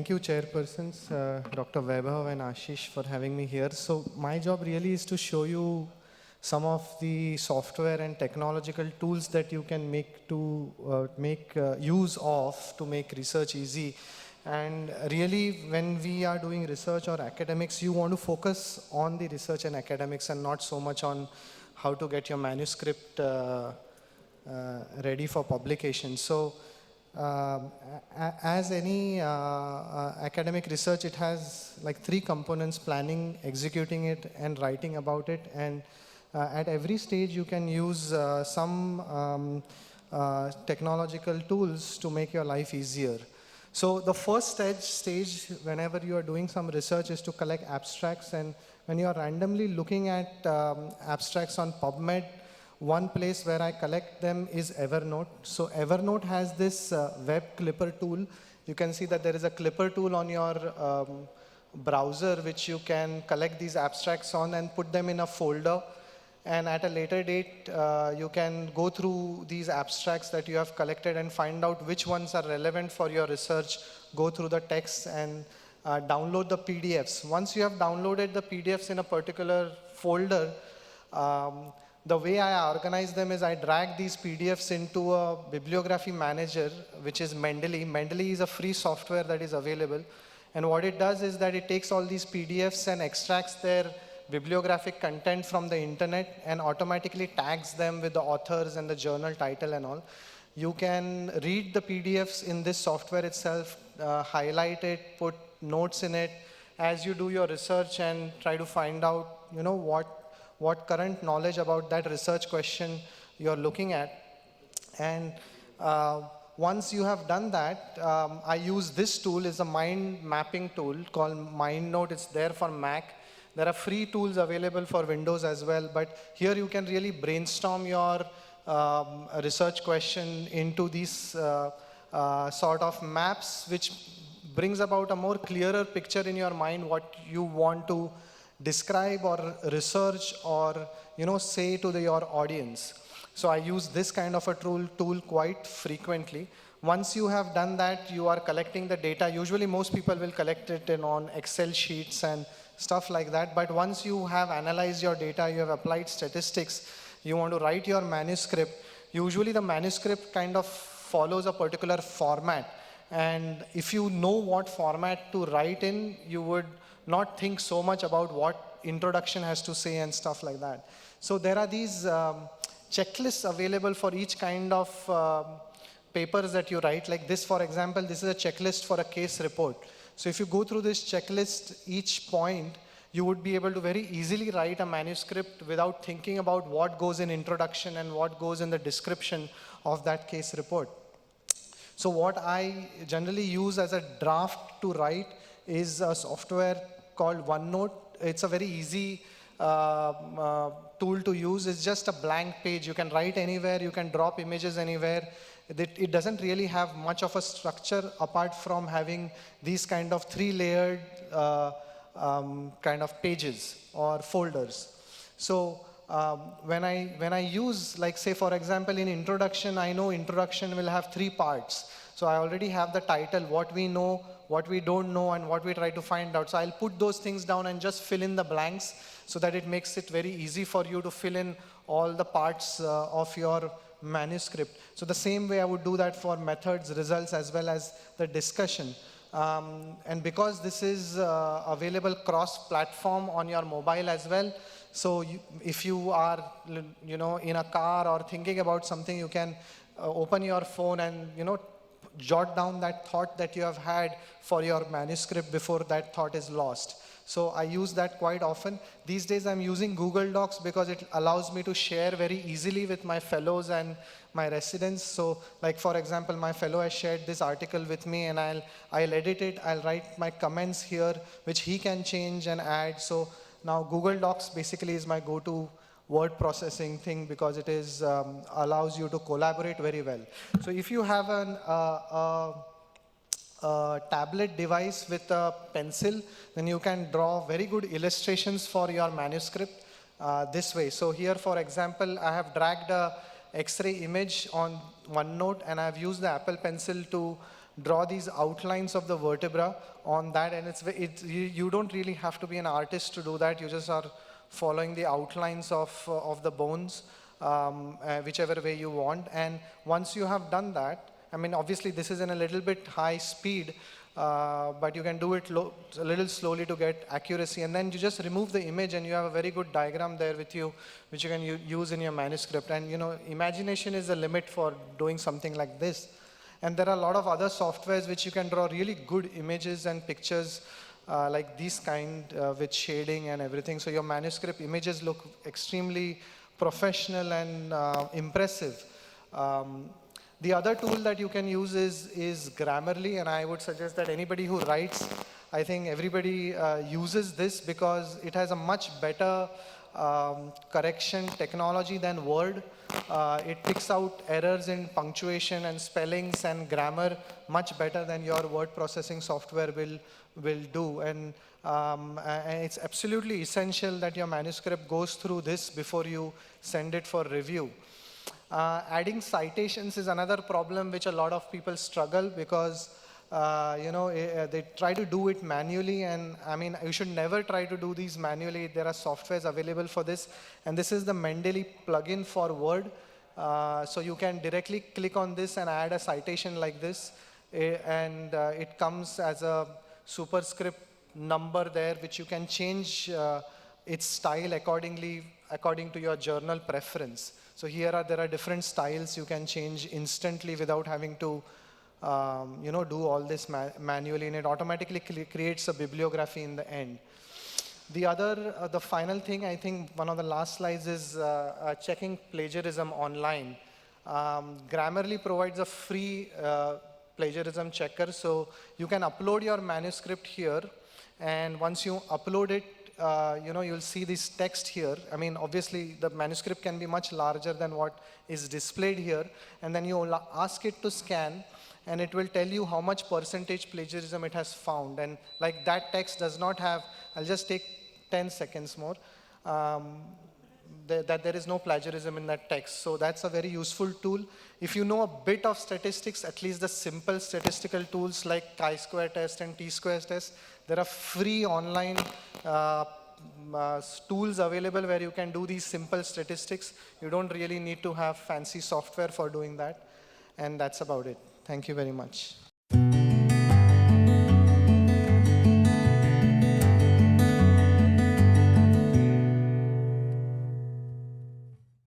Thank you, chairpersons, Dr. Vaibhav and Ashish, for having me here. So my job really is to show you some of the software and technological tools that you can make use of to make research easy. And really, when we are doing research or academics, you want to focus on the research and academics and not so much on how to get your manuscript ready for publication. So as any academic research, it has like 3 components: planning, executing it, and writing about it. And at every stage, you can use some technological tools to make your life easier. So the first stage, whenever you are doing some research, is to collect abstracts. And when you are randomly looking at abstracts on PubMed, one place where I collect them is Evernote. So Evernote has this web clipper tool. You can see that there is a clipper tool on your browser which you can collect these abstracts on and put them in a folder. And at a later date, you can go through these abstracts that you have collected and find out which ones are relevant for your research, go through the text and download the PDFs. Once you have downloaded the PDFs in a particular folder, the way I organize them is I drag these PDFs into a bibliography manager, which is Mendeley. Mendeley is a free software that is available. And what it does is that it takes all these PDFs and extracts their bibliographic content from the internet and automatically tags them with the authors and the journal title and all. You can read the PDFs in this software itself, highlight it, put notes in it as you do your research and try to find out, what current knowledge about that research question you're looking at. And once you have done that, I use this tool. It's a mind mapping tool called MindNote. It's there for Mac. There are free tools available for Windows as well, but here you can really brainstorm your research question into these sort of maps, which brings about a more clearer picture in your mind what you want to describe or research or say to your audience. So I use this kind of a tool quite frequently. Once you have done that, you are collecting the data. Usually most people will collect it on Excel sheets and stuff like that. But once you have analyzed your data, you have applied statistics, you want to write your manuscript. Usually the manuscript kind of follows a particular format. And if you know what format to write in, you would not think so much about what introduction has to say and stuff like that. So there are these checklists available for each kind of papers that you write. Like this, for example, this is a checklist for a case report. So if you go through this checklist, each point, you would be able to very easily write a manuscript without thinking about what goes in introduction and what goes in the description of that case report. So what I generally use as a draft to write is a software called OneNote. It's a very easy tool to use. It's just a blank page. You can write anywhere, you can drop images anywhere. It doesn't really have much of a structure apart from having these kind of 3-layered kind of pages or folders. So when I use, like say for example in introduction, I know introduction will have 3 parts. So I already have the title, what we know, what we don't know, and what we try to find out. So I'll put those things down and just fill in the blanks so that it makes it very easy for you to fill in all the parts of your manuscript. So the same way I would do that for methods, results, as well as the discussion. And because this is available cross-platform on your mobile as well, so if you are in a car or thinking about something, you can open your phone and jot down that thought that you have had for your manuscript before that thought is lost. So I use that quite often. These days I'm using Google Docs because it allows me to share very easily with my fellows and my residents. So like for example, my fellow has shared this article with me and I'll edit it, I'll write my comments here, which he can change and add. So now Google Docs basically is my go-to word processing thing because it is allows you to collaborate very well. So if you have a tablet device with a pencil, then you can draw very good illustrations for your manuscript this way. So here, for example, I have dragged a X-ray image on OneNote and I've used the Apple Pencil to draw these outlines of the vertebra on that, and you don't really have to be an artist to do that. You just are following the outlines of the bones, whichever way you want. And once you have done that, I mean, obviously this is in a little bit high speed, but you can do it a little slowly to get accuracy. And then you just remove the image and you have a very good diagram there with you, which you can use in your manuscript. And imagination is the limit for doing something like this. And there are a lot of other softwares which you can draw really good images and pictures like these kind with shading and everything. So your manuscript images look extremely professional and impressive. The other tool that you can use is Grammarly, and I would suggest that anybody who writes, I think everybody uses this because it has a much better correction technology than Word. It picks out errors in punctuation and spellings and grammar much better than your word processing software will do. And it's absolutely essential that your manuscript goes through this before you send it for review. Adding citations is another problem which a lot of people struggle because they try to do it manually, and I mean, you should never try to do these manually. There are softwares available for this, and this is the Mendeley plugin for Word. So you can directly click on this and add a citation like this, and it comes as a superscript number there, which you can change its style according to your journal preference. So there are different styles you can change instantly without having to do all this manually, and it automatically creates a bibliography in the end. The final thing, I think one of the last slides is checking plagiarism online. Grammarly provides a free plagiarism checker, so you can upload your manuscript here, and once you upload it, you'll see this text here. I mean, obviously the manuscript can be much larger than what is displayed here, and then you ask it to scan, and it will tell you how much percentage plagiarism it has found. And like that text does not have, I'll just take 10 seconds more, that there is no plagiarism in that text. So that's a very useful tool. If you know a bit of statistics, at least the simple statistical tools like chi-square test and t-square test, there are free online tools available where you can do these simple statistics. You don't really need to have fancy software for doing that. And that's about it. Thank you very much.